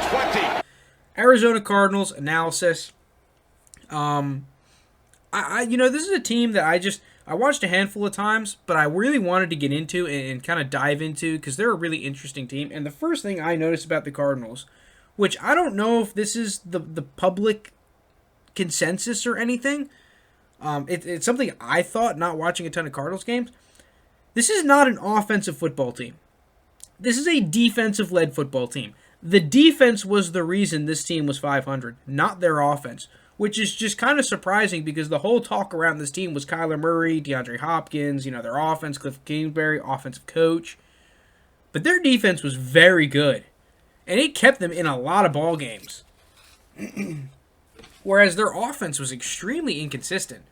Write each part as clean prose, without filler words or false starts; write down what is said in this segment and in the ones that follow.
20. Arizona Cardinals analysis. This is a team that I watched a handful of times, but I really wanted to get into and kind of dive into because they're a really interesting team. And the first thing I noticed about the Cardinals, which I don't know if this is the public consensus or anything, it's something I thought not watching a ton of Cardinals games. This is not an offensive football team. This is a defensive-led football team. The defense was the reason this team was 500, not their offense, which is just kind of surprising because the whole talk around this team was Carla Murray, DeAndre Hopkins, their offense, Cliff Kingsbury, offensive coach. But their defense was very good, and it kept them in a lot of ball games. Whereas their offense was extremely inconsistent.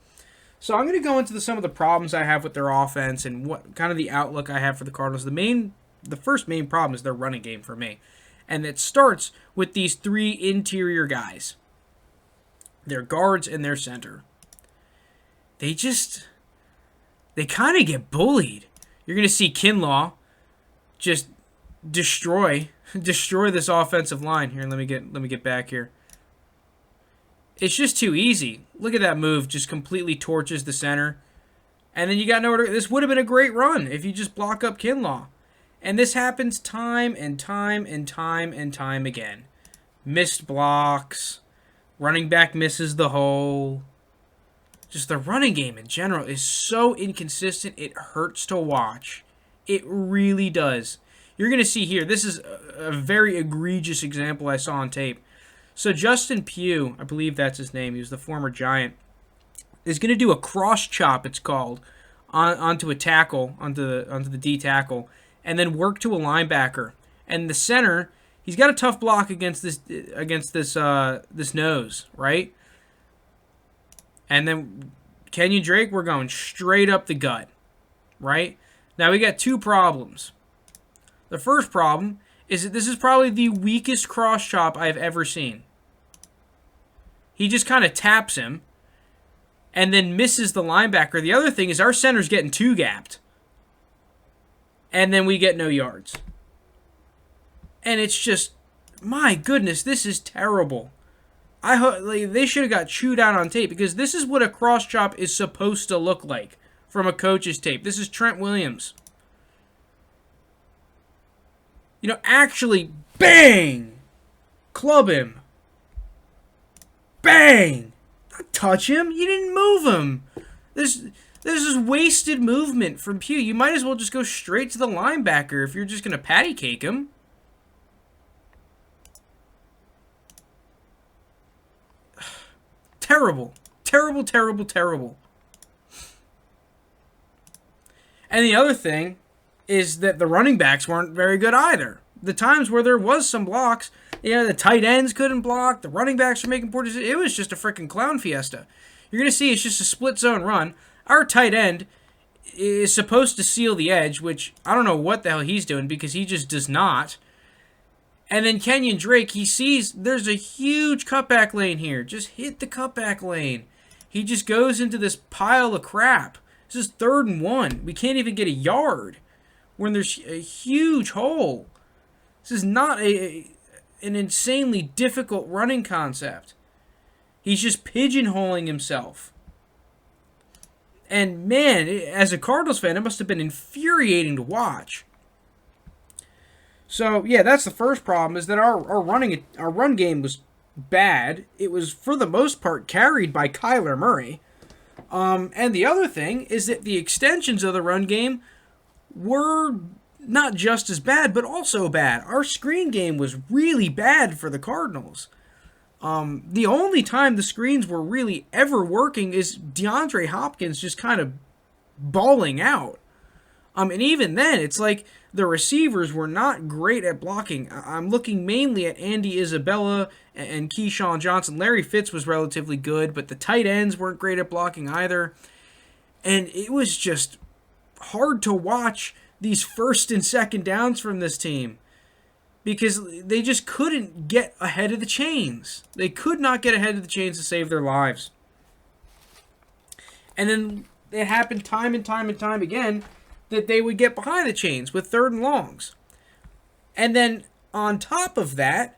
So I'm going to go into some of the problems I have with their offense and what kind of the outlook I have for the Cardinals. The first main problem is their running game for me. And it starts with these three interior guys. Their guards and their center. They kind of get bullied. You're going to see Kinlaw just destroy this offensive line. Here, let me get back here. It's just too easy. Look at that move. Just completely torches the center. And then you got nowhere to... This would have been a great run if you just block up Kinlaw. And this happens time and time and time and time again. Missed blocks. Running back misses the hole. Just the running game in general is so inconsistent, it hurts to watch. It really does. You're going to see here, this is a very egregious example I saw on tape. So Justin Pugh, I believe that's his name, he was the former Giant, is going to do a cross chop, it's called, onto a tackle, onto the D tackle, and then work to a linebacker. And the center, he's got a tough block against this nose, right? And then Kenyon Drake, we're going straight up the gut, right? Now we got two problems. The first problem is that this is probably the weakest cross chop I've ever seen. He just kind of taps him and then misses the linebacker. The other thing is our center's getting two gapped. And then we get no yards. And it's just, my goodness, this is terrible. They should have got chewed out on tape because this is what a cross chop is supposed to look like from a coach's tape. This is Trent Williams. Actually, bang! Club him. Bang! Not touch him. You didn't move him. This is wasted movement from Pugh. You might as well just go straight to the linebacker if you're just going to patty cake him. Terrible. Terrible, terrible, terrible. And the other thing is that the running backs weren't very good either. The times where there was some blocks, the tight ends couldn't block, the running backs were making poor decisions. It was just a freaking clown fiesta. You're going to see it's just a split zone run. Our tight end is supposed to seal the edge, which I don't know what the hell he's doing because he just does not. And then Kenyon Drake, he sees there's a huge cutback lane here. Just hit the cutback lane. He just goes into this pile of crap. This is 3rd and 1. We can't even get a yard when there's a huge hole. This is not an insanely difficult running concept. He's just pigeonholing himself. And man, as a Cardinals fan, it must have been infuriating to watch. So, yeah, that's the first problem, is that our run game was bad. It was, for the most part, carried by Kyler Murray. And the other thing is that the extensions of the run game were not just as bad, but also bad. Our screen game was really bad for the Cardinals. The only time the screens were really ever working is DeAndre Hopkins just kind of balling out. And even then, it's like the receivers were not great at blocking. I'm looking mainly at Andy Isabella and Keyshawn Johnson. Larry Fitz was relatively good, but the tight ends weren't great at blocking either. And it was just hard to watch these first and second downs from this team because they just couldn't get ahead of the chains. They could not get ahead of the chains to save their lives. And then it happened time and time and time again that they would get behind the chains with 3rd and longs. And then on top of that,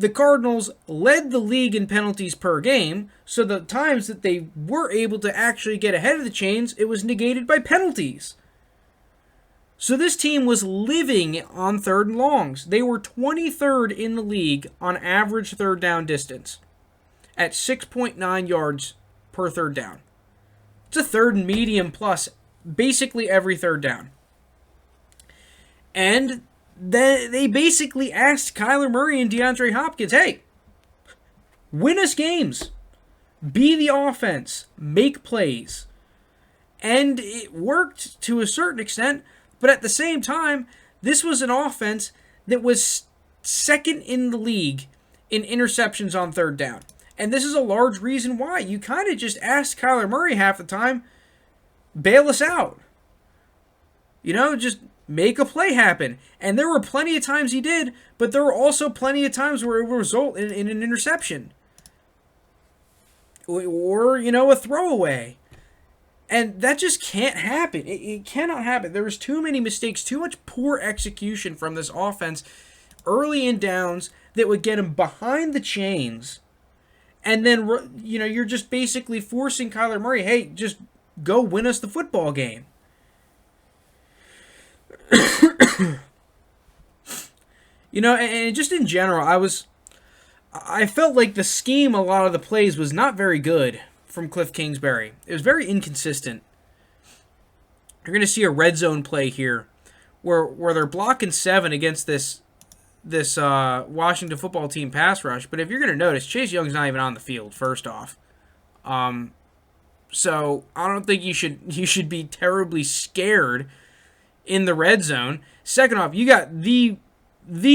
the Cardinals led the league in penalties per game, so the times that they were able to actually get ahead of the chains, it was negated by penalties. So this team was living on third and longs. They were 23rd in the league on average third down distance at 6.9 yards per third down. It's a third and medium plus basically every third down. And they basically asked Kyler Murray and DeAndre Hopkins, hey, win us games. Be the offense. Make plays. And it worked to a certain extent, but at the same time, this was an offense that was second in the league in interceptions on third down. And this is a large reason why. You kind of just asked Kyler Murray half the time, bail us out. Just make a play happen. And there were plenty of times he did, but there were also plenty of times where it would result in an interception. Or, a throwaway. And that just can't happen. It cannot happen. There was too many mistakes, too much poor execution from this offense early in downs that would get him behind the chains. And then, you're just basically forcing Kyler Murray, hey, just go win us the football game. And just in general, I felt like the scheme, a lot of the plays was not very good from Cliff Kingsbury. It was very inconsistent. You're going to see a red zone play here where they're blocking 7 against this Washington football team pass rush. But if you're going to notice, Chase Young's not even on the field, first off. So I don't think you should be terribly scared in the red zone. Second off, you got the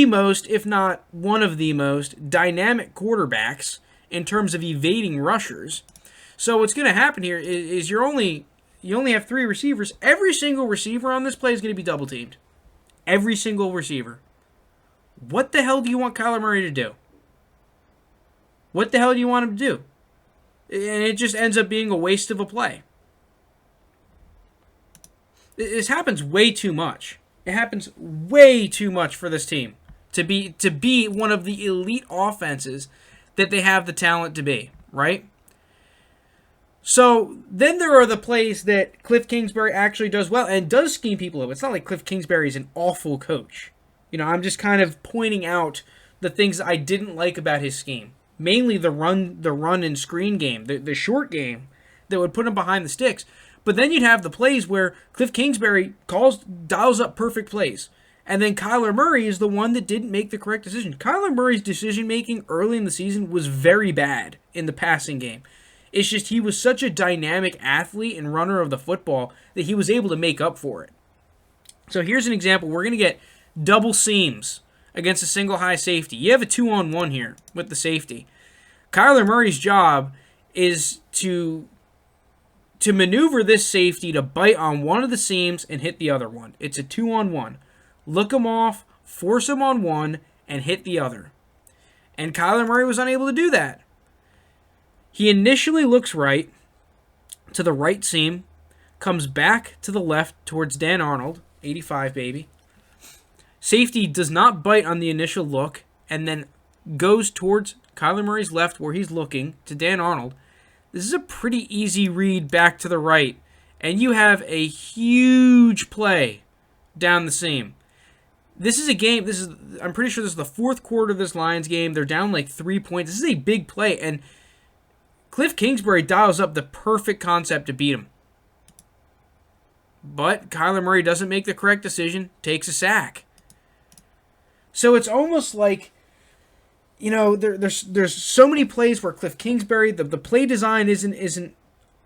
most, if not one of the most, dynamic quarterbacks in terms of evading rushers. So what's going to happen here is you only have 3 receivers. Every single receiver on this play is going to be double teamed. Every single receiver. What the hell do you want Kyler Murray to do? What the hell do you want him to do? And it just ends up being a waste of a play. This happens way too much. It happens way too much for this team to be one of the elite offenses that they have the talent to be, right? So then there are the plays that Cliff Kingsbury actually does well and does scheme people up. It's not like Cliff Kingsbury is an awful coach. I'm just kind of pointing out the things I didn't like about his scheme. Mainly the run and screen game, the short game that would put him behind the sticks. But then you'd have the plays where Cliff Kingsbury dials up perfect plays. And then Kyler Murray is the one that didn't make the correct decision. Kyler Murray's decision-making early in the season was very bad in the passing game. It's just he was such a dynamic athlete and runner of the football that he was able to make up for it. So here's an example. We're going to get double seams against a single high safety. You have a 2-on-1 here with the safety. Kyler Murray's job is to maneuver this safety to bite on one of the seams and hit the other one. It's a 2-on-1. Look him off, force him on one, and hit the other. And Kyler Murray was unable to do that. He initially looks right to the right seam, comes back to the left towards Dan Arnold, 85 baby. Safety does not bite on the initial look and then goes towards Kyler Murray's left where he's looking to Dan Arnold. This is a pretty easy read back to the right, and you have a huge play down the seam. This is a game, I'm pretty sure this is the fourth quarter of this Lions game. They're down like 3 points. This is a big play, and Cliff Kingsbury dials up the perfect concept to beat him. But Kyler Murray doesn't make the correct decision, takes a sack. So it's almost like, there's so many plays where Cliff Kingsbury, the play design isn't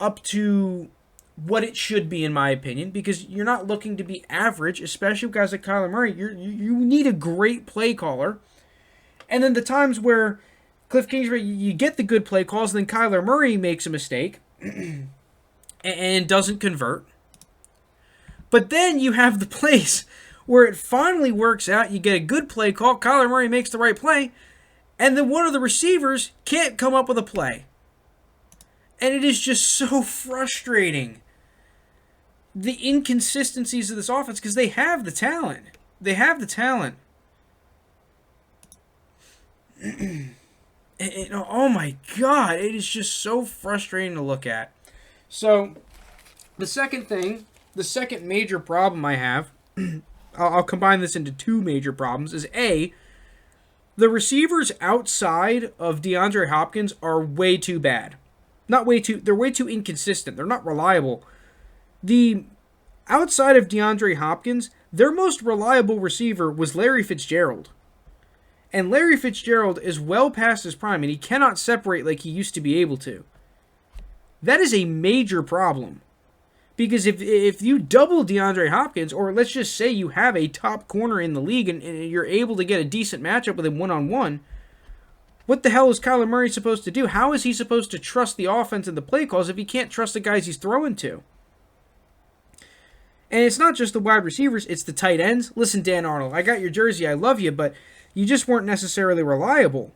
up to what it should be, in my opinion, because you're not looking to be average, especially with guys like Kyler Murray. You need a great play caller. And then the times where Cliff Kingsbury, you get the good play calls, and then Kyler Murray makes a mistake and doesn't convert. But then you have the plays where it finally works out. You get a good play call. Kyler Murray makes the right play. And then one of the receivers can't come up with a play. And it is just so frustrating. The inconsistencies of this offense, because they have the talent. They have the talent. oh my God, it is just so frustrating to look at. So, the second major problem I have, I'll combine this into two major problems, is A, the receivers outside of DeAndre Hopkins are way too bad. They're way too inconsistent. They're not reliable. Outside of DeAndre Hopkins, their most reliable receiver was Larry Fitzgerald. And Larry Fitzgerald is well past his prime, and he cannot separate like he used to be able to. That is a major problem. Because if you double DeAndre Hopkins, or let's just say you have a top corner in the league and you're able to get a decent matchup with him one-on-one, what the hell is Kyler Murray supposed to do? How is he supposed to trust the offense and the play calls if he can't trust the guys he's throwing to? And it's not just the wide receivers, it's the tight ends. Listen, Dan Arnold, I got your jersey, I love you, but you just weren't necessarily reliable.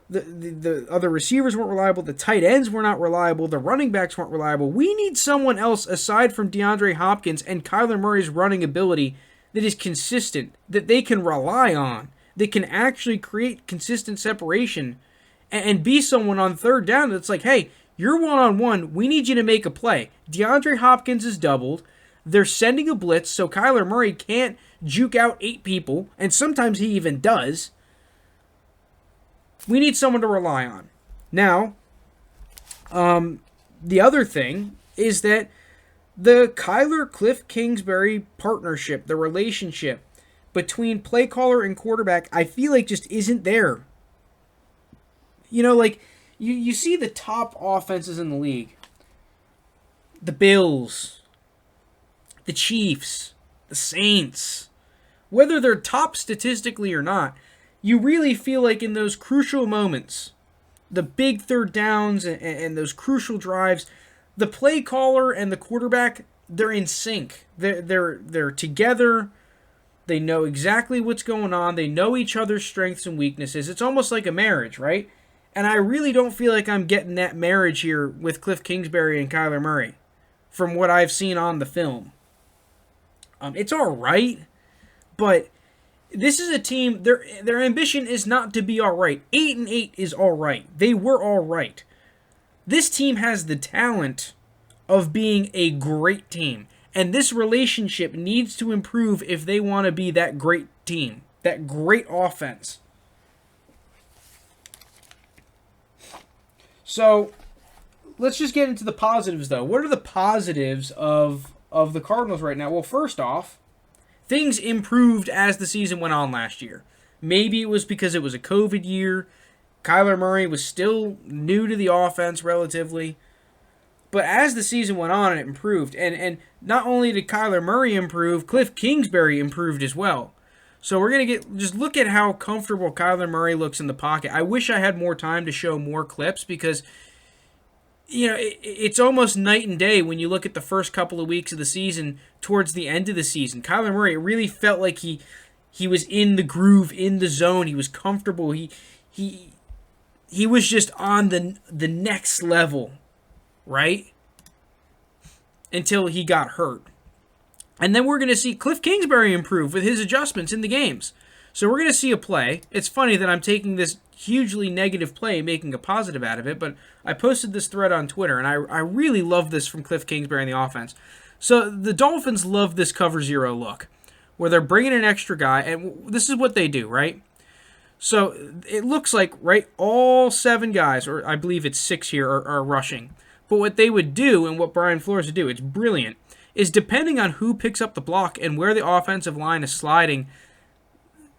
The other receivers weren't reliable. The tight ends were not reliable. The running backs weren't reliable. We need someone else aside from DeAndre Hopkins and Kyler Murray's running ability that is consistent, that they can rely on, that can actually create consistent separation and be someone on third down that's like, hey, you're one-on-one. We need you to make a play. DeAndre Hopkins is doubled. They're sending a blitz so Kyler Murray can't juke out 8 people, and sometimes he even does. We need someone to rely on. Now, the other thing is that the Kyler-Cliff Kingsbury partnership, the relationship between play caller and quarterback, I feel like just isn't there. You know, like, you see the top offenses in the league. The Bills, the Chiefs, the Saints. Whether they're top statistically or not, you really feel like in those crucial moments, the big third downs and those crucial drives, the play caller and the quarterback, they're in sync. They're together. They know exactly what's going on. They know each other's strengths and weaknesses. It's almost like a marriage, right? And I really don't feel like I'm getting that marriage here with Cliff Kingsbury and Kyler Murray from what I've seen on the film. It's all right, but this is a team, their ambition is not to be all right. 8-8 is all right. They were all right. This team has the talent of being a great team, and this relationship needs to improve if they want to be that great team, that great offense. So, let's just get into the positives, though. What are the positives of the Cardinals right now? Well, first off, things improved as the season went on last year. Maybe it was because it was a COVID year. Kyler Murray was still new to the offense relatively. But as the season went on, it improved. And not only did Kyler Murray improve, Cliff Kingsbury improved as well. So we're going to just look at how comfortable Kyler Murray looks in the pocket. I wish I had more time to show more clips because, you know, it's almost night and day when you look at the first couple of weeks of the season towards the end of the season. Kyler Murray, it really felt like he was in the groove, in the zone. He was comfortable. He was just on the next level, right? Until he got hurt. And then we're going to see Cliff Kingsbury improve with his adjustments in the games. So we're going to see a play. It's funny that I'm taking this hugely negative play and making a positive out of it, but I posted this thread on Twitter, and I really love this from Cliff Kingsbury in the offense. So the Dolphins love this cover zero look, where they're bringing an extra guy, and this is what they do, right? So it looks like, right, all 7 guys, or I believe it's 6 here, are rushing. But what they would do, and what Brian Flores would do, it's brilliant, is depending on who picks up the block and where the offensive line is sliding,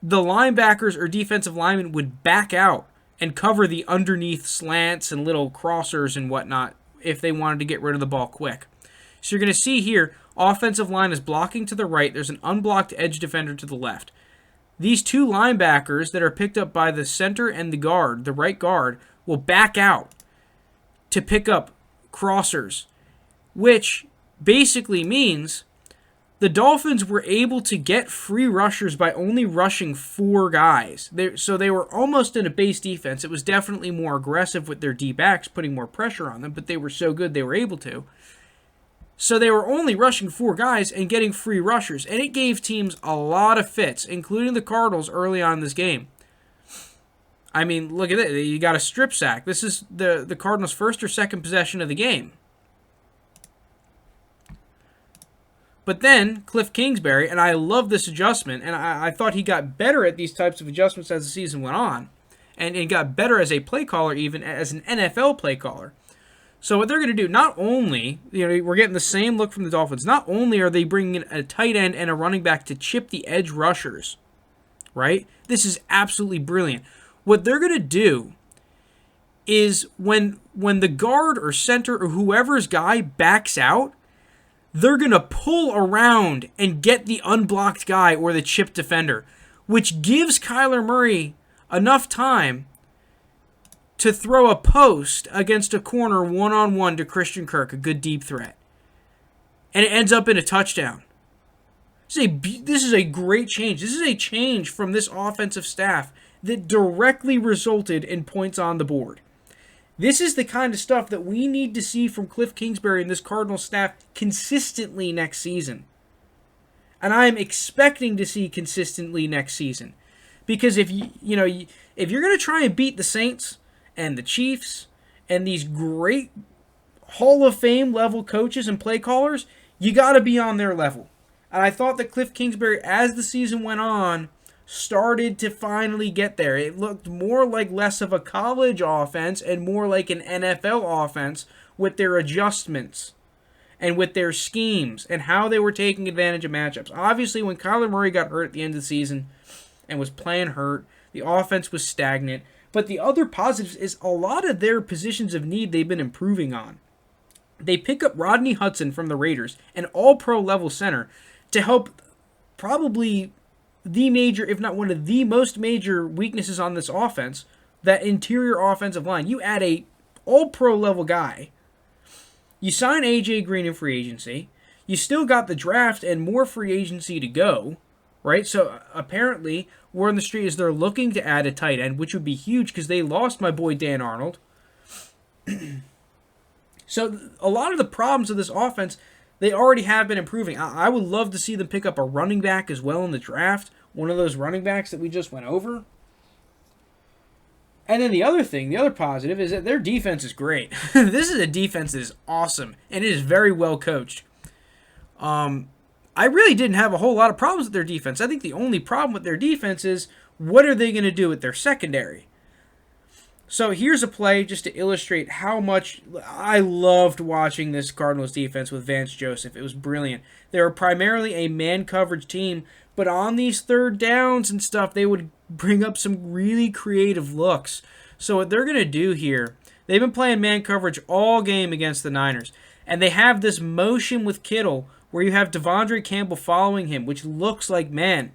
the linebackers or defensive linemen would back out and cover the underneath slants and little crossers and whatnot if they wanted to get rid of the ball quick. So you're going to see here, offensive line is blocking to the right. There's an unblocked edge defender to the left. These 2 linebackers that are picked up by the center and the guard, the right guard, will back out to pick up crossers, which basically means the Dolphins were able to get free rushers by only rushing 4 guys. So they were almost in a base defense. It was definitely more aggressive with their D-backs, putting more pressure on them, but they were so good they were able to. So they were only rushing 4 guys and getting free rushers, and it gave teams a lot of fits, including the Cardinals early on in this game. I mean, look at it. You got a strip sack. This is the Cardinals' first or second possession of the game. But then, Cliff Kingsbury, and I love this adjustment, and I thought he got better at these types of adjustments as the season went on, and got better as a play caller, even as an NFL play caller. So what they're going to do, not only, we're getting the same look from the Dolphins, not only are they bringing in a tight end and a running back to chip the edge rushers, right? This is absolutely brilliant. What they're going to do is when the guard or center or whoever's guy backs out, they're going to pull around and get the unblocked guy or the chip defender, which gives Kyler Murray enough time to throw a post against a corner one-on-one to Christian Kirk, a good deep threat. And it ends up in a touchdown. This is a great change. This is a change from this offensive staff that directly resulted in points on the board. This is the kind of stuff that we need to see from Cliff Kingsbury and this Cardinals staff consistently next season. And I am expecting to see consistently next season. Because if you're going to try and beat the Saints and the Chiefs and these great Hall of Fame level coaches and play callers, you got to be on their level. And I thought that Cliff Kingsbury, as the season went on, started to finally get there. It looked more like less of a college offense and more like an NFL offense with their adjustments and with their schemes and how they were taking advantage of matchups. Obviously, when Kyler Murray got hurt at the end of the season and was playing hurt, the offense was stagnant. But the other positives is a lot of their positions of need they've been improving on. They pick up Rodney Hudson from the Raiders, an all-pro level center, to help probably the major, if not one of the most major weaknesses on this offense, that interior offensive line. You add a all-pro level guy. You sign A.J. Green in free agency. You still got the draft and more free agency to go, right? So apparently, word on the street is they're looking to add a tight end, which would be huge because they lost my boy Dan Arnold. So a lot of the problems of this offense, they already have been improving. I would love to see them pick up a running back as well in the draft. One of those running backs that we just went over. And then the other positive is that their defense is great. This is a defense that is awesome, and it is very well coached. I really didn't have a whole lot of problems with their defense. I think the only problem with their defense is what are they going to do with their secondary? So here's a play just to illustrate how much I loved watching this Cardinals defense with Vance Joseph. It was brilliant. They were primarily a man coverage team, but on these third downs and stuff, they would bring up some really creative looks. So what they're going to do here, they've been playing man coverage all game against the Niners, and they have this motion with Kittle where you have Devondre Campbell following him, which looks like man.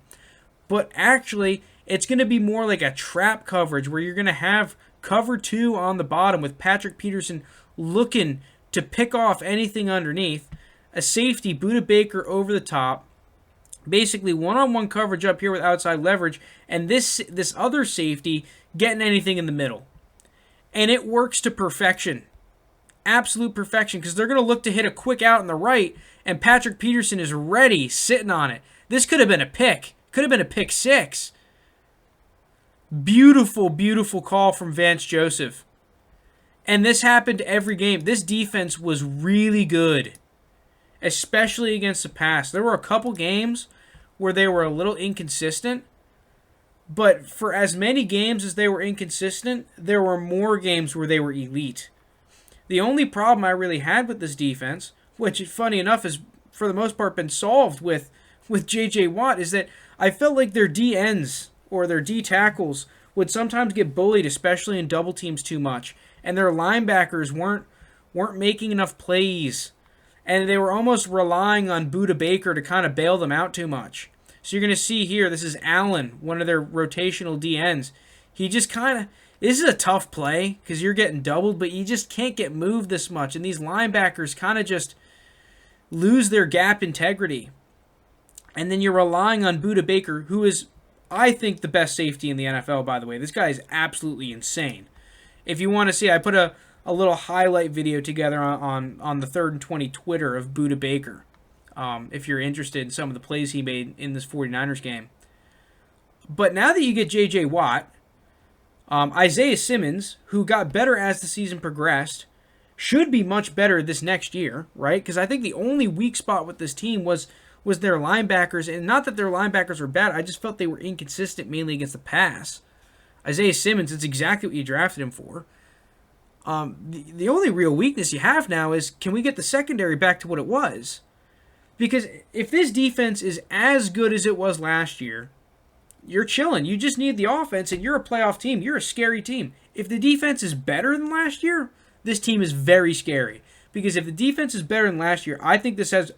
But actually, it's going to be more like a trap coverage where you're going to have cover 2 on the bottom with Patrick Peterson looking to pick off anything underneath. A safety, Budda Baker over the top. Basically one-on-one coverage up here with outside leverage. And this other safety getting anything in the middle. And it works to perfection. Absolute perfection. Because they're going to look to hit a quick out on the right. And Patrick Peterson is ready, sitting on it. This could have been a pick. Could have been a pick 6. Beautiful, beautiful call from Vance Joseph. And this happened every game. This defense was really good, especially against the pass. There were a couple games where they were a little inconsistent, but for as many games as they were inconsistent, there were more games where they were elite. The only problem I really had with this defense, which, funny enough, has for the most part been solved with J.J. Watt, is that I felt like their D-ends or their D tackles would sometimes get bullied, especially in double teams too much. And their linebackers weren't making enough plays. And they were almost relying on Budda Baker to kind of bail them out too much. So you're going to see here, this is Allen, one of their rotational DNs. He just kind of, this is a tough play because you're getting doubled, but you just can't get moved this much. And these linebackers kind of just lose their gap integrity. And then you're relying on Budda Baker, who is, I think, the best safety in the NFL, by the way. This guy is absolutely insane. If you want to see, I put a little highlight video together on the 3rd and 20 Twitter of Budda Baker, if you're interested in some of the plays he made in this 49ers game. But now that you get J.J. Watt, Isaiah Simmons, who got better as the season progressed, should be much better this next year, right? Because I think the only weak spot with this team was their linebackers, and not that their linebackers were bad, I just felt they were inconsistent mainly against the pass. Isaiah Simmons, it's exactly what you drafted him for. The only real weakness you have now is, can we get the secondary back to what it was? Because if this defense is as good as it was last year, you're chilling. You just need the offense, and you're a playoff team. You're a scary team. If the defense is better than last year, this team is very scary. Because if the defense is better than last year, I think this has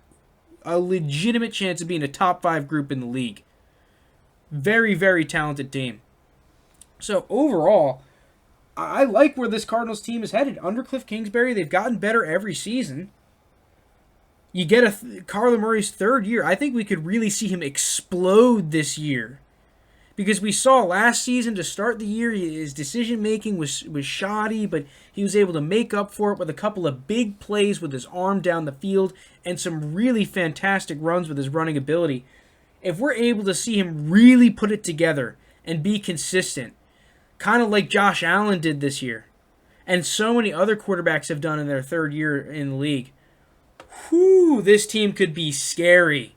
a legitimate chance of being a top 5 group in the league. Very, very talented team. So overall, I like where this Cardinals team is headed. Under Cliff Kingsbury, they've gotten better every season. You get Carla Murray's 3rd year. I think we could really see him explode this year. Because we saw last season to start the year, his decision-making was shoddy, but he was able to make up for it with a couple of big plays with his arm down the field and some really fantastic runs with his running ability. If we're able to see him really put it together and be consistent, kind of like Josh Allen did this year, and so many other quarterbacks have done in their 3rd year in the league, this team could be scary.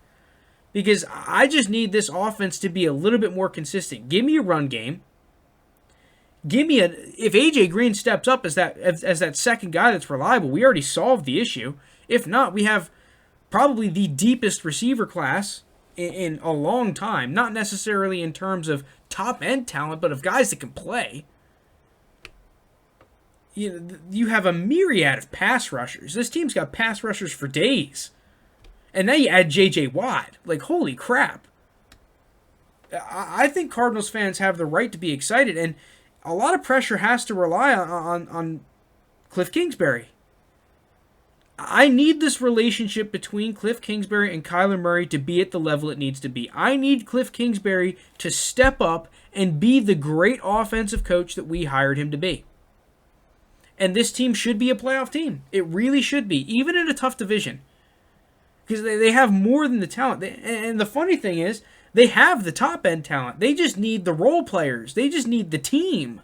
Because I just need this offense to be a little bit more consistent. Give me a run game. If AJ Green steps up as that second guy that's reliable, we already solved the issue. If not, we have probably the deepest receiver class in a long time. Not necessarily in terms of top end talent, but of guys that can play. You have a myriad of pass rushers. This team's got pass rushers for days. And now you add J.J. Watt. Like, holy crap. I think Cardinals fans have the right to be excited, and a lot of pressure has to rely on Cliff Kingsbury. I need this relationship between Cliff Kingsbury and Kyler Murray to be at the level it needs to be. I need Cliff Kingsbury to step up and be the great offensive coach that we hired him to be. And this team should be a playoff team. It really should be, even in a tough division. Because they have more than the talent. And the funny thing is, they have the top-end talent. They just need the role players. They just need the team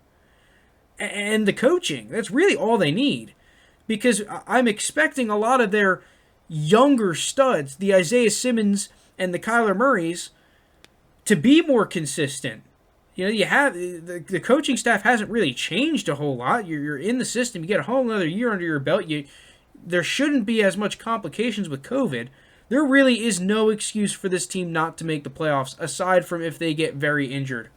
and the coaching. That's really all they need. Because I'm expecting a lot of their younger studs, the Isaiah Simmons and the Kyler Murrays, to be more consistent. You have the coaching staff hasn't really changed a whole lot. You're in the system. You get a whole another year under your belt. There shouldn't be as much complications with COVID. There really is no excuse for this team not to make the playoffs, aside from if they get very injured.